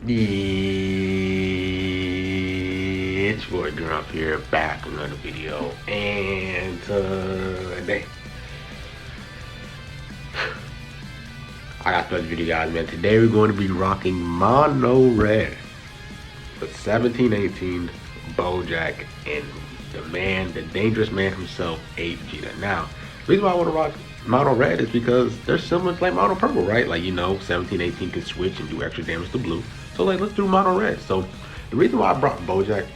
It's your boy Grump here, back with another video, and today I got this video, guys, man. Today we're going to be rocking mono red with 17, 18, Bojack, and the man, the dangerous man himself, A18. Now, the reason why I want to rock mono red is because they're similar to like mono purple, right? Like, you know, 17, 18 can switch and do extra damage to blue. So like, let's do mono red. So the reason why I brought Bojack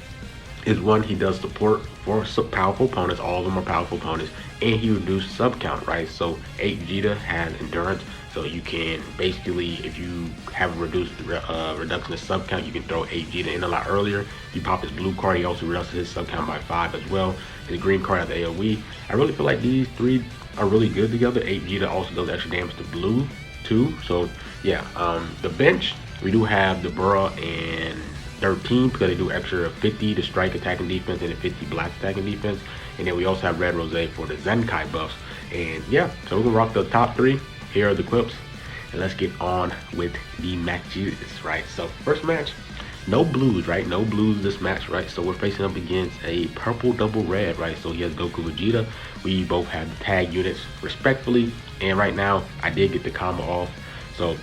is, one, he does support for powerful opponents. All of them are powerful opponents, and he reduces sub count, right? So 8 Vegeta has endurance, so you can basically, if you have a reduction of sub count, you can throw 8 Vegeta in a lot earlier. You pop his blue card, he also reduces his sub count by 5 as well. His green card has the AoE. I really feel like these three are really good together. 8 Vegeta also does extra damage to blue too. So yeah, the bench, we do have the Burrow and 13 because they do extra 50 to strike, attack, and defense, and then 50 black attack and defense. And then we also have Red Rose for the Zenkai buffs. And yeah, so we're gonna rock the top three. Here are the clips, and let's get on with the matches, right? So first match, no blues, right? No blues this match, right? So we're facing up against a purple double red, right? So he has Goku, Vegeta. We both have the tag units respectfully, and right now I did get the combo off. So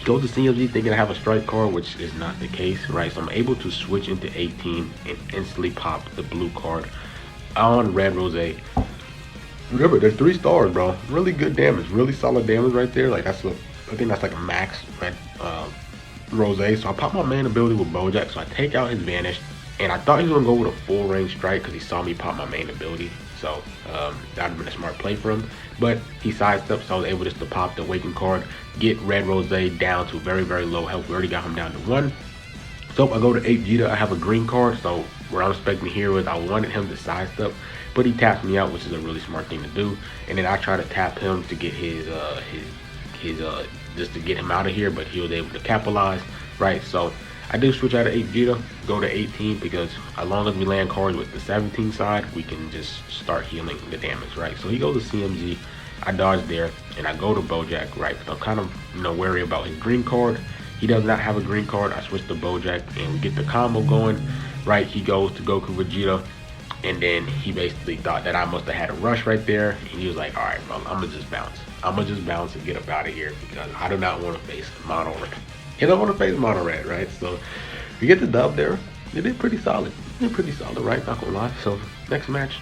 go to CMZ thinking I have a strike card, which is not the case, right? So I'm able to switch into 18 and instantly pop the blue card on Red Rose. Remember, they're 3 stars, bro. Really good damage, really solid damage right there. Like, that's I think that's like a max red Rose. So I pop my main ability with Bojack, so I take out his Vanish, and I thought he was gonna go with a full range strike because he saw me pop my main ability. So that would have been a smart play for him, but he sidestepped, so I was able just to pop the Awaken card, get Red Rose down to very, very low health. We already got him down to 1. So I go to 8 Vegeta. I have a green card, so what I'm expecting here is I wanted him to sidestep, but he taps me out, which is a really smart thing to do. And then I try to tap him to get his just to get him out of here, but he was able to capitalize, right? So I do switch out of 8 Vegeta, go to 18, because as long as we land cards with the 17 side, we can just start healing the damage, right? So he goes to CMZ, I dodge there, and I go to Bojack, right? So I'm kind of, wary about his green card. He does not have a green card. I switch to Bojack, and we get the combo going, right? He goes to Goku, Vegeta, and then he basically thought that I must have had a rush right there, and he was like, all right, bro, I'm gonna just bounce. I'm gonna just bounce and get up out of here because I do not want to face mono red. He don't want to face mono red, right? So we get the dub there. They did pretty solid. They did pretty solid, right? Not gonna lie. So next match,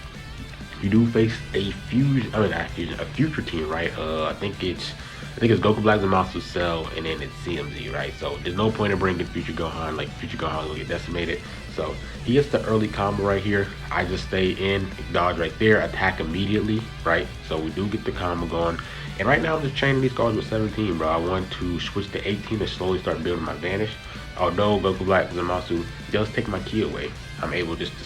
you do face a fusion. I mean, not fusion, a future team, right? I think it's Goku Black Zamasu Cell, and then it's CMZ, right? So there's no point in bringing Future Gohan. Like, Future Gohan will get decimated. So he gets the early combo right here. I just stay in, dodge right there, attack immediately, right? So we do get the combo going. And right now I'm just training these cards with 17, bro. I want to switch to 18 to slowly start building my Vanish. Although Goku Black Zamasu does take my key away, I'm able just to,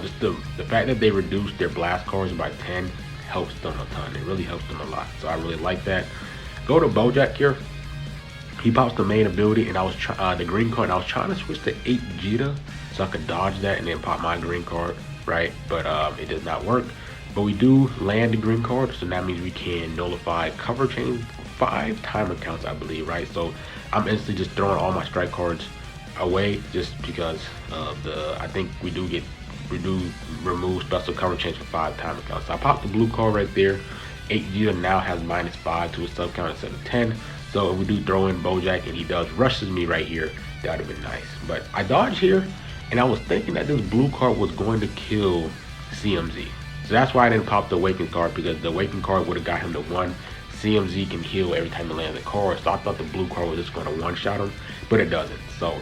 just the fact that they reduced their blast cards by 10 helps them a ton. It really helps them a lot. So I really like that. Go to Bojack here. He pops the main ability, and I was the green card. I was trying to switch to 8 Vegeta so I could dodge that and then pop my green card, right? But it does not work. But we do land the green card, so that means we can nullify cover chain 5 timer counts, I believe, right? So I'm instantly just throwing all my strike cards away just because of I think we do remove special cover chains for 5 timer counts. So I popped the blue card right there. 8 Vegeta now has -5 to his sub count instead of 10. So if we do throw in Bojack and he does rushes me right here, that would have been nice. But I dodged here, and I was thinking that this blue card was going to kill CMZ. So that's why I didn't pop the Awaken card, because the Awaken card would have got him to 1. CMZ can heal every time he lands a card, so I thought the blue card was just going to one-shot him, but it doesn't. So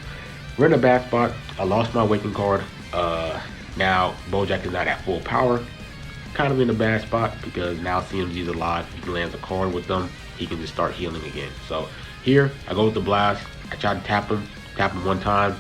we're in a bad spot. I lost my Awaken card. Now Bojack is not at full power. Kind of in a bad spot because now CMZ is alive. If he lands a card with them, he can just start healing again. So here, I go with the blast. I try to tap him 1 time.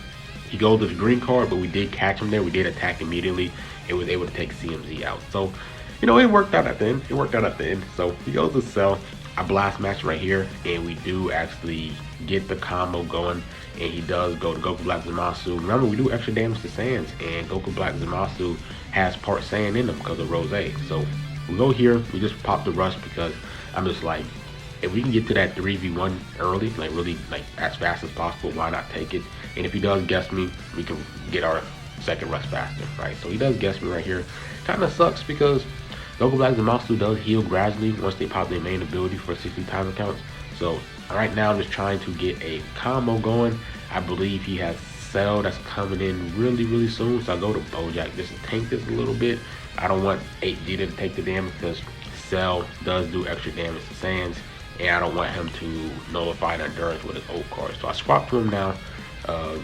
He goes with the green card, but we did catch him there. We did attack immediately and was able to take CMZ out. So, it worked out at the end. It worked out at the end. So he goes to Cell. I blast match right here, and we do actually get the combo going. And he does go to Goku Black Zamasu. Remember, we do extra damage to Saiyans, and Goku Black Zamasu has part Saiyan in them because of Rose. So we go here, we just pop the rush because I'm just like, if we can get to that 3v1 early, like really like as fast as possible, why not take it? And if he does guess me, we can get our second rush faster, right? So he does guess me right here. Kind of sucks because Goku Black Zamasu does heal gradually once they pop their main ability for 60 timer counts. So right now I'm just trying to get a combo going. I believe he has Cell that's coming in really soon. So I go to Bojack just to tank this a little bit. I don't want 8G to take the damage because Cell does do extra damage to Sans, and I don't want him to nullify the endurance with his ult card. So I swap to him now. I'm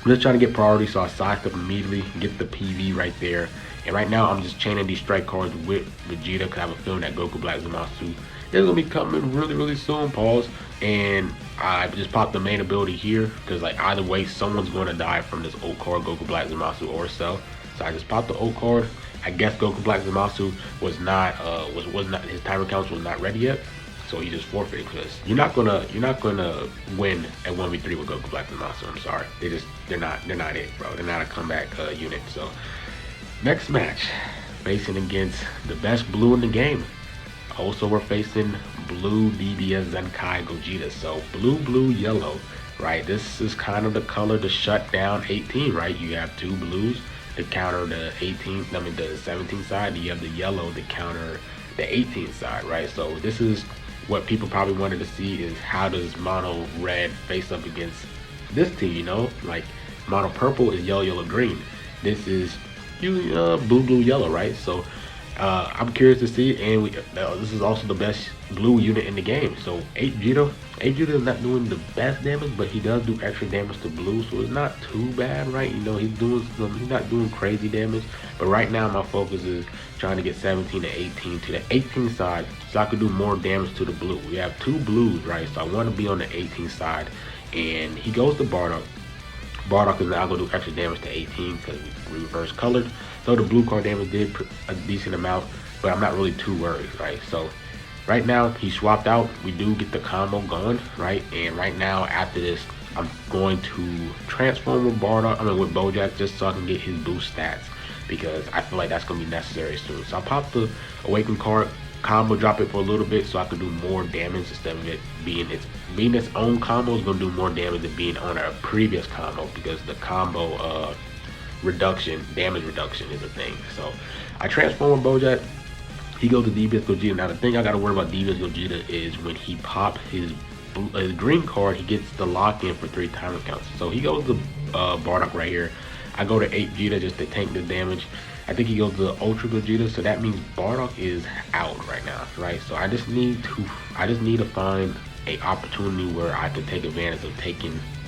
just trying to get priority, so I sidestep immediately, get the PV right there. And right now I'm just chaining these strike cards with Vegeta because I have a feeling that Goku Black Zamasu is gonna be coming really soon. Pause. And I just popped the main ability here because like either way someone's going to die from this ult card, Goku Black Zamasu or Cell. So I just popped the ult card. I guess Goku Black Zamasu was not his timer counts was not ready yet, so he just forfeited because you're not gonna win at 1v3 with Goku Black Zamasu. I'm sorry, they're not it, bro. They're not a comeback unit. So next match, facing against the best blue in the game. Also, we're facing blue DBS Zenkai Gogeta. So blue, yellow, right? This is kind of the color to shut down 18, right? You have two blues to counter the 18, the 17 side. You have the yellow to counter the 18 side, right? So this is what people probably wanted to see, is how does mono red face up against this team, you know? Like mono purple is yellow, green. This is blue, yellow, right? So I'm curious to see, and this is also the best blue unit in the game. So 8G is not doing the best damage, but he does do extra damage to blue, so it's not too bad, right? You know, he's not doing crazy damage. But right now my focus is trying to get 17 and 18 to the 18 side, so I could do more damage to the blue. We have two blues, right? So I want to be on the 18 side, and he goes to Bardock. Bardock is now going to do extra damage to 18 because we reverse colored. So the blue card damage did a decent amount, but I'm not really too worried, right? So right now he swapped out. We do get the combo going, right? And right now after this, I'm going to transform with with Bojack, just so I can get his boost stats, because I feel like that's going to be necessary soon. So I popped the Awaken card, combo drop it for a little bit so I could do more damage instead of it being its own combo is going to do more damage than being on a previous combo, because the combo damage reduction is a thing. So I transform with Bojack. He goes to DBS Gogeta. Now the thing I got to worry about DBS Gogeta is when he pops his green card, he gets the lock in for 3 timer counts. So he goes to Bardock right here. I go to 8G just to tank the damage. I think he goes to Ultra Gogeta, so that means Bardock is out right now, right? So I just need to find a opportunity where I can take advantage of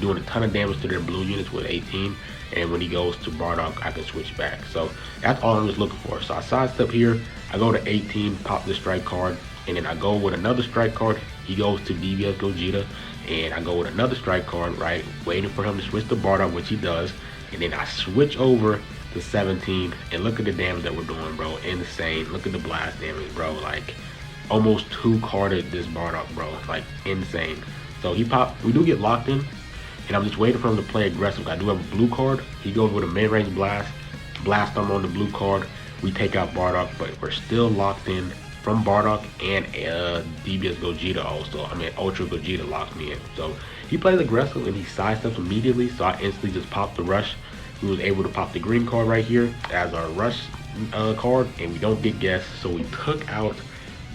doing a ton of damage to their blue units with 18, and when he goes to Bardock, I can switch back. So that's all I'm just looking for. So I sidestep here, I go to 18, pop the strike card, and then I go with another strike card. He goes to DBS Gogeta, and I go with another strike card, right? Waiting for him to switch to Bardock, which he does, and then I switch over to 17, and look at the damage that we're doing, bro. Insane. Look at the blast damage, bro. Like almost 2-carded this Bardock, bro. Like insane. So we do get locked in, and I'm just waiting for him to play aggressive. I do have a blue card. He goes with a mid-range blast him on the blue card. We take out Bardock, but we're still locked in from Bardock, and DBS Gogeta also. Ultra Gogeta locked me in. So he plays aggressive and he sidesteps immediately, so I instantly just popped the rush. We was able to pop the green card right here as our rush card, and we don't get guessed, so we took out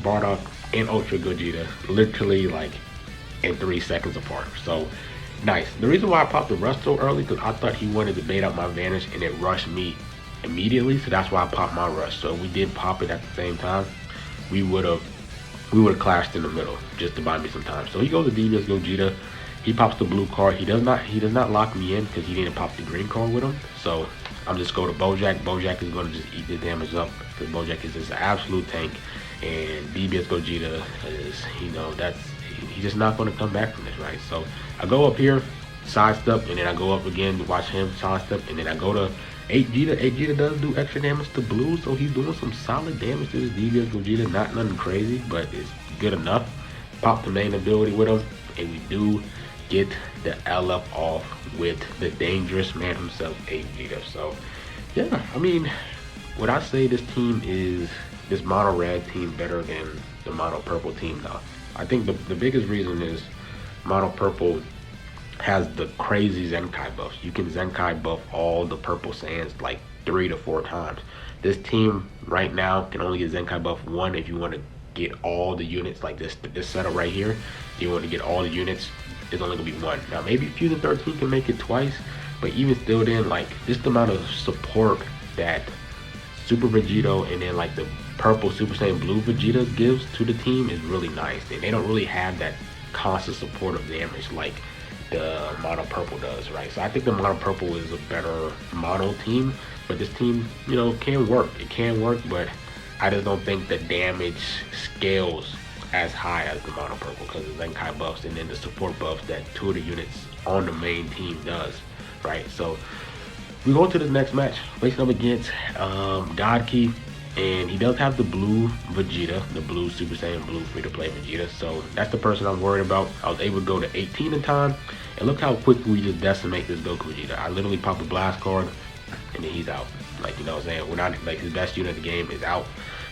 Bardock and Ultra Gogeta literally like in 3 seconds apart. So nice. The reason why I popped the rush so early, because I thought he wanted to bait out my vanish and it rushed me immediately, so that's why I popped my rush. So we did pop it at the same time. We would have clashed in the middle just to buy me some time. So he goes to DBS Gogeta. He pops the blue card. He does not lock me in because he didn't pop the green card with him. So I'm just go to Bojack. Bojack is going to just eat the damage up because Bojack is just an absolute tank, and DBS Gogeta is, he's just not going to come back from this, right? So I go up here, sidestep, and then I go up again to watch him sidestep, and then I go to 8G. 8G does do extra damage to blue, so he's doing some solid damage to this DBS Gogeta. Not nothing crazy, but it's good enough. Pop the main ability with him, and we do get the LF off with the dangerous man himself, 8G. So yeah, would I say this mono red team better than the mono purple team? No, I think the biggest reason is mono purple has the crazy Zenkai buffs. You can Zenkai buff all the purple sands like 3 to 4 times. This team right now can only get Zenkai buff 1 if you want to get all the units like this setup right here. If you want to get all the units, it's only gonna be 1. Now maybe Fusion 13 can make it twice, but even still then, like just the amount of support that Super Vegito and then like the purple Super Saiyan Blue Vegeta gives to the team is really nice. And they don't really have that constant support of damage like the mono purple does, right? So I think the mono purple is a better mono team, but this team, you know, can work. It can work, but I just don't think the damage scales as high as the mono purple because of Zenkai buffs and then the support buffs that 2 of the units on the main team does, right? So we go to the next match, facing up against God Key, and he does have the blue Vegeta, the blue Super Saiyan Blue free-to-play Vegeta, so that's the person I'm worried about. I was able to go to 18 in time, and look how quickly we just decimate this Goku Vegeta. I literally pop a blast card, and then he's out. Like, you know what I'm saying? We're not, like, his best unit of the game is out.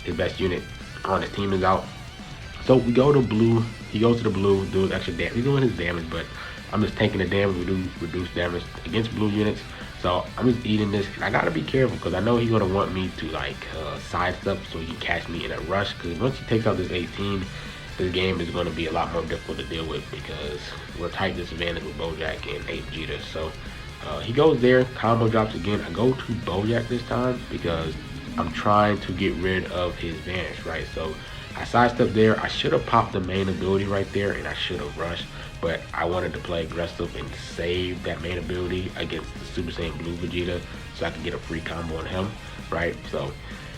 His best unit on his team is out. So we go to blue, he goes to the blue, doing extra damage. He's doing his damage, but I'm just taking the damage, we do reduce damage against blue units. So I'm just eating this, and I gotta be careful because I know he's gonna want me to like sidestep so he can catch me in a rush. Because once he takes out this 18, this game is gonna be a lot more difficult to deal with because we're tight disadvantage with Bojack and 8 Vegeta. So he goes there, combo drops again. I go to Bojack this time because I'm trying to get rid of his vanish, right? So I sidestep there. I should have popped the main ability right there, and I should have rushed. But I wanted to play aggressive and save that main ability against the Super Saiyan Blue Vegeta so I could get a free combo on him, right? So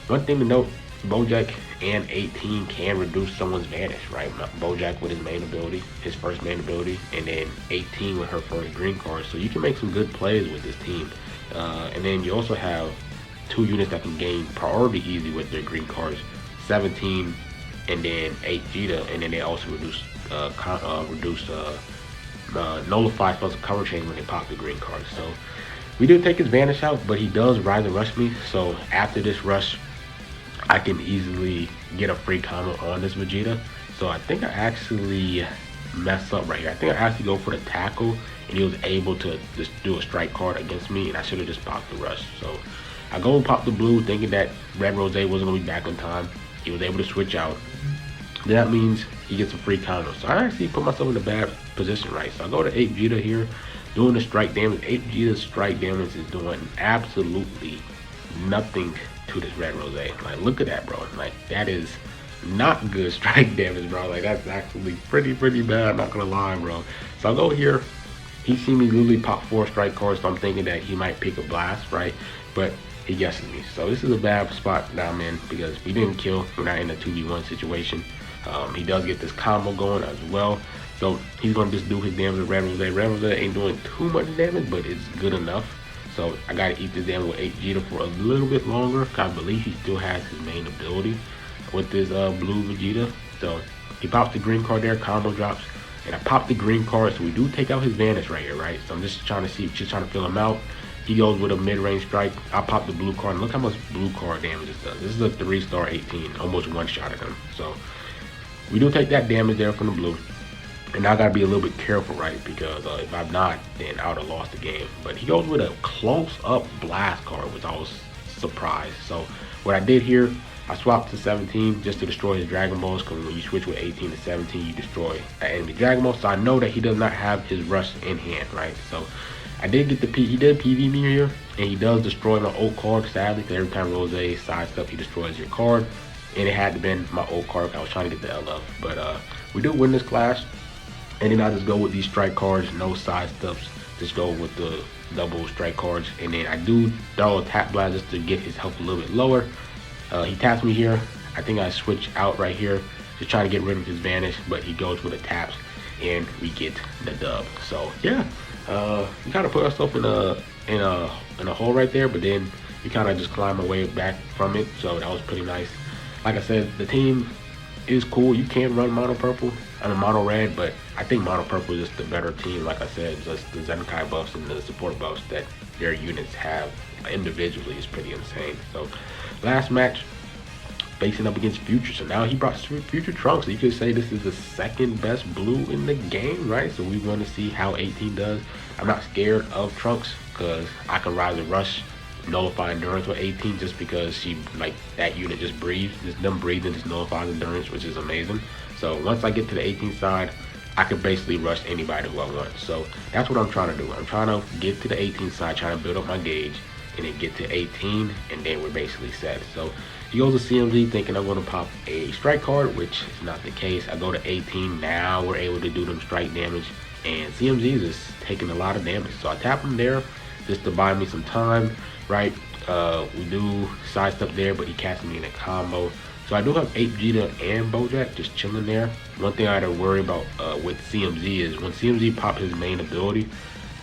one thing to note, Bojack and 18 can reduce someone's vanish, right? Bojack with his main ability, his first main ability, and then 18 with her first green card. So you can make some good plays with this team. And then you also have 2 units that can gain priority easy with their green cards, 17 and then 8 Vegeta, and then they also reduce nullify special cover change when they pop the green card. So we do take his vanish out, but he does rise and rush me. So after this rush, I can easily get a free combo on this Vegeta. So I think I actually mess up right here. I think I actually go for the tackle, and he was able to just do a strike card against me, and I should have just popped the rush. So I go and pop the blue, thinking that Red Rose wasn't gonna be back on time. He was able to switch out. That means he gets a free combo. So I actually put myself in a bad position, right? So I go to 8 Vegeta here, doing the strike damage. 8 Vegeta's strike damage is doing absolutely nothing to this Red Rose. Like, look at that, bro. Like, that is not good strike damage, bro. Like, that's actually pretty bad, not gonna lie, bro. So I go here. He see me literally pop 4 strike cards, so I'm thinking that he might pick a blast, right? But he guesses me. So this is a bad spot that I'm in because we didn't kill. We're not in a 2v1 situation. He does get this combo going as well. So he's going to just do his damage with Red Rose. Red Rose ain't doing too much damage, but it's good enough. So I got to eat this damage with 8 Vegeta for a little bit longer. I believe he still has his main ability with this blue Vegeta. So he pops the green card there, combo drops. And I popped the green card, so we do take out his vanish right here, right? So I'm just trying to fill him out. He goes with a mid-range strike. I pop the blue card, and look how much blue card damage this does. This is a 3-star 18, almost one shot at him. So we do take that damage there from the blue. And now I gotta be a little bit careful, right? Because if I'm not, then I would have lost the game. But he goes with a close-up blast card, which I was surprised. So what I did here, I swapped to 17 just to destroy his Dragon Balls, because when you switch with 18 to 17, you destroy an enemy Dragon Ball. So I know that he does not have his rush in hand, right? So I did get he did PV me here, and he does destroy my old card, sadly, because every time Rose sidestep, he destroys your card. And it had to been my old card. I was trying to get the LF. But we do win this clash. And then I just go with these strike cards, no sidesteps. Just go with the double strike cards. And then I do throw a tap blast just to get his health a little bit lower. He taps me here. I think I switch out right here, just trying to get rid of his vanish. But he goes with the taps, and we get the dub. So yeah, we kind of put ourselves in a hole right there. But then we kind of just climb our way back from it. So that was pretty nice. Like I said, the team is cool. You can run mono purple. Mono red, but I think mono purple is just the better team. Like I said, just the Zenkai buffs and the support buffs that their units have individually is pretty insane. So last match, facing up against Future. So now he brought Future Trunks. So you could say this is the second best blue in the game, right? So we want to see how 18 does. I'm not scared of Trunks because I can rise and rush, nullify endurance with 18 just because she, like, that unit just breathes. Just them breathing just nullifies endurance, which is amazing. So once I get to the 18 side, I can basically rush anybody who I want. So that's what I'm trying to do. I'm trying to get to the 18 side, trying to build up my gauge, and then get to 18, and then we're basically set. So he goes to CMZ thinking I'm going to pop a strike card, which is not the case. I go to 18, now we're able to do them strike damage, and CMZ is just taking a lot of damage. So I tap him there just to buy me some time, right? We do sidestep there, but he catches me in a combo. So I do have 8 Vegeta and Bojack just chilling there. One thing I had to worry about with CMZ is when CMZ pop his main ability,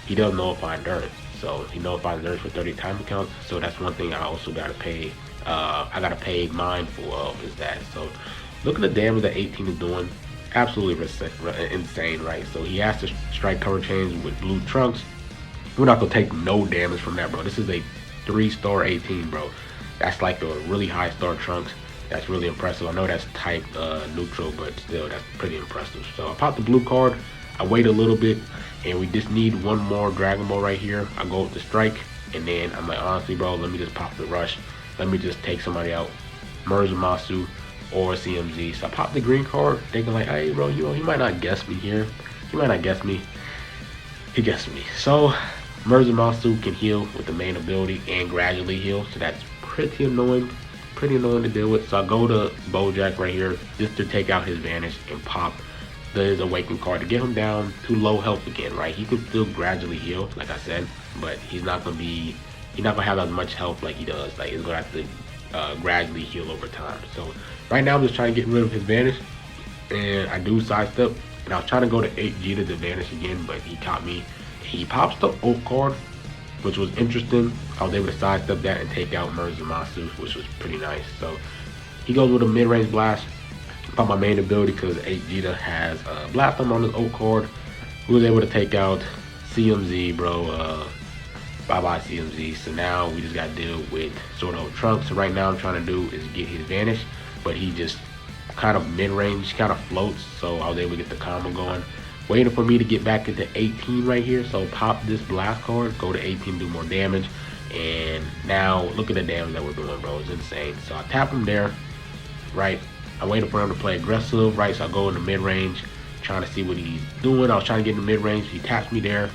he doesn't nullify endurance. So he nullifies endurance for 30 time counts. So that's one thing I also gotta pay. I gotta pay mindful of is that. So look at the damage that 18 is doing. Absolutely insane, right? So he has to strike cover chains with blue Trunks. We're not gonna take no damage from that, bro. This is a 3-star 18, bro. That's like a really high star Trunks. That's really impressive. I know that's type neutral, but still, that's pretty impressive. So I pop the blue card. I wait a little bit, and we just need one more Dragon Ball right here. I go with the strike, and then I'm like, honestly, bro, let me just pop the rush. Let me just take somebody out, Masu or CMZ. So I pop the green card, thinking like, hey, bro, you know, he might not guess me here. He might not guess me. He guessed me. So Masu can heal with the main ability and gradually heal. So that's pretty annoying. Pretty annoying to deal with. So I go to Bojack right here just to take out his vanish and pop his awaken card to get him down to low health again, right? He can still gradually heal, like I said, but he's not gonna have as much health like he does. Like he's gonna have to gradually heal over time. So right now I'm just trying to get rid of his vanish, and I do sidestep, and I was trying to go to 8 Vegeta to vanish again, but he caught me. He pops the ult card, which was interesting. I was able to sidestep that and take out Masu, which was pretty nice. So he goes with a mid-range blast. Pop my main ability because 8 Vegeta has blast on his ult card. We was able to take out CMZ, bro. Bye-bye CMZ. So now we just got to deal with Sword Art Trunks. So right now I'm trying to do is get his vanish, but he just kind of mid-range, kind of floats. So I was able to get the combo going. Waiting for me to get back into 18 right here. So pop this blast card, go to 18, do more damage. And now look at the damage that we're doing, bro. It's insane. So I tap him there, right? I waited for him to play aggressive, right? So I go in the mid-range, trying to see what he's doing. I was trying to get in the mid-range. He taps me there,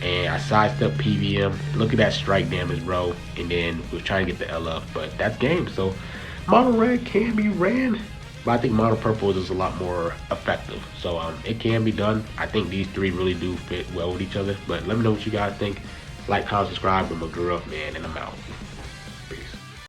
and I sidestep PVM. Look at that strike damage, bro. And then we was trying to get the LF, but that's game. So Mono Red can be ran, but I think Mono Purple is just a lot more effective. So it can be done. I think these three really do fit well with each other. But let me know what you guys think. Like, comment, subscribe. I'm a girl, man, and I'm out.